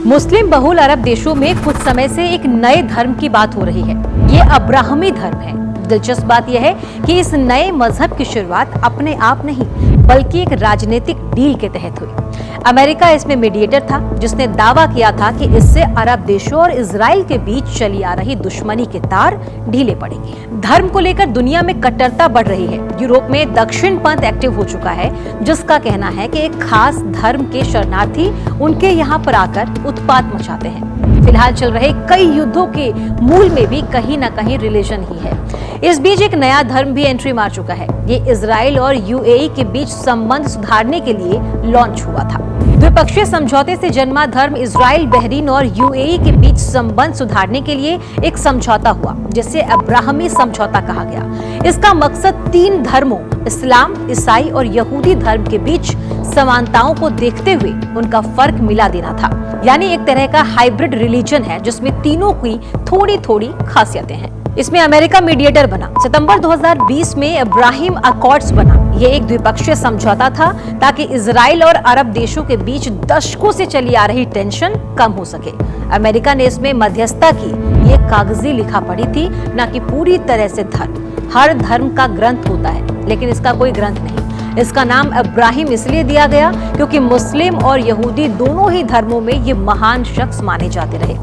मुस्लिम बहुल अरब देशों में कुछ समय से एक नए धर्म की बात हो रही है। ये अब्राहमी धर्म है। दिलचस्प बात यह है कि इस नए मजहब की शुरुआत अपने आप नहीं बल्कि एक राजनीतिक डील के तहत हुई। अमेरिका इसमें मीडिएटर था, जिसने दावा किया था कि इससे अरब देशों और इजराइल के बीच चली आ रही दुश्मनी के तार ढीले पड़ेंगे। धर्म को लेकर दुनिया में कट्टरता बढ़ रही है। यूरोप में दक्षिण पंथ एक्टिव हो चुका है, जिसका कहना है कि एक खास धर्म के शरणार्थी उनके यहाँ पर आकर उत्पात मचाते हैं। फिलहाल चल रहे कई युद्धों के मूल में भी कहीं न कहीं रिलीजन ही है। इस बीच एक नया धर्म भी एंट्री मार चुका है। ये इजराइल और यूएई के बीच संबंध सुधारने के लिए लॉन्च हुआ था। द्विपक्षीय समझौते से जन्मा धर्म इजराइल, बहरीन और यूएई के बीच संबंध सुधारने के लिए एक समझौता हुआ, जिसे अब्राहमी समझौता कहा गया। इसका मकसद 3 धर्मों इस्लाम, ईसाई और यहूदी धर्म के बीच समानताओं को देखते हुए उनका फर्क मिला देना था। यानी एक तरह का हाइब्रिड रिलीजन है, जिसमें तीनों की थोड़ी थोड़ी खासियतें हैं। इसमें अमेरिका मीडिएटर बना। सितंबर 2020 में अब्राहम अकॉर्ड्स बना। ये एक द्विपक्षीय समझौता था ताकि इजराइल और अरब देशों के बीच दशकों से चली आ रही टेंशन कम हो सके। अमेरिका ने इसमें मध्यस्थता की। ये कागजी लिखा पड़ी थी, न कि पूरी तरह से धर्म। हर धर्म का ग्रंथ होता है, लेकिन इसका कोई ग्रंथ नहीं। इसका नाम अब्राहिम इसलिए दिया गया क्योंकि मुस्लिम और यहूदी दोनों ही धर्मों में ये महान शख्स माने जाते रहे।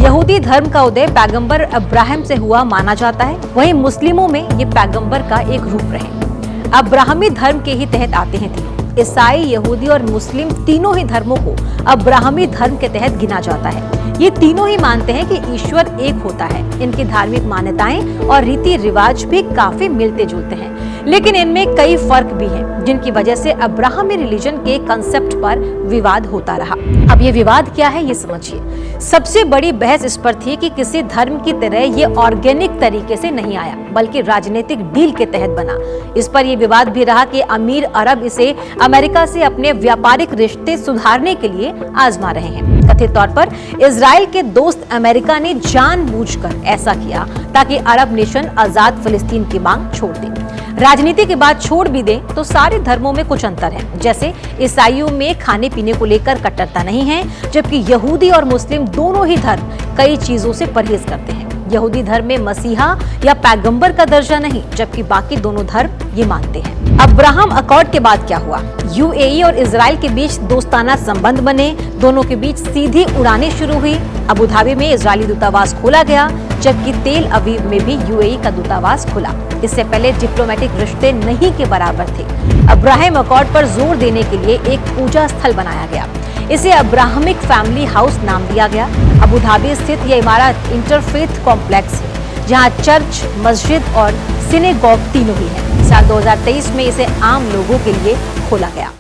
यहूदी धर्म का उदय पैगंबर अब्राहम से हुआ माना जाता है, वहीं मुस्लिमों में ये पैगंबर का एक रूप रहे। अब्राहमी धर्म के ही तहत आते हैं तीनों। ईसाई, यहूदी और मुस्लिम तीनों ही धर्मों को अब्राहमी धर्म के तहत गिना जाता है। ये तीनों ही मानते हैं कि ईश्वर एक होता है। इनकी धार्मिक मान्यताएं और रीति रिवाज भी काफी मिलते जुलते हैं, लेकिन इनमें कई फर्क भी हैं, जिनकी वजह से अब्राहमी रिलीजन के कंसेप्ट पर विवाद होता रहा। अब ये विवाद क्या है, ये समझिए। सबसे बड़ी बहस इस पर थी कि किसी धर्म की तरह ये ऑर्गेनिक तरीके से नहीं आया, बल्कि राजनीतिक डील के तहत बना। इस पर यह विवाद भी रहा कि अमीर अरब इसे अमेरिका से अपने व्यापारिक रिश्ते सुधारने के लिए आजमा रहे हैं। कथित तौर पर इजराइल के दोस्त अमेरिका ने जानबूझकर ऐसा किया ताकि अरब नेशन आजाद फिलिस्तीन की मांग छोड़ दे। राजनीति की बात छोड़ भी दें तो सारे धर्मों में कुछ अंतर है। जैसे ईसाइयों में खाने पीने को लेकर कट्टरता नहीं है, जबकि यहूदी और मुस्लिम दोनों ही धर्म कई चीजों से परहेज करते हैं। यहूदी धर्म में मसीहा या पैगंबर का दर्जा नहीं, जबकि बाकी दोनों धर्म ये मानते हैं। अब्राहम अकॉर्ड के बाद क्या हुआ? यूएई और इजराइल के बीच दोस्ताना संबंध बने। दोनों के बीच सीधी उड़ानें शुरू हुई। अबू धाबी में इजरायली दूतावास खोला गया, जबकि तेल अवीव में भी यूएई का दूतावास खुला। इससे पहले डिप्लोमेटिक रिश्ते नहीं के बराबर थे। अब्राहम अकॉर्ड पर जोर देने के लिए एक पूजा स्थल बनाया गया। इसे अब्राहमिक फैमिली हाउस नाम दिया गया। अबू धाबी स्थित यह इमारत इंटरफेथ कॉम्प्लेक्स है, जहां चर्च, मस्जिद और सिनेगॉग तीनों ही है। साल 2023 में इसे आम लोगों के लिए खोला गया।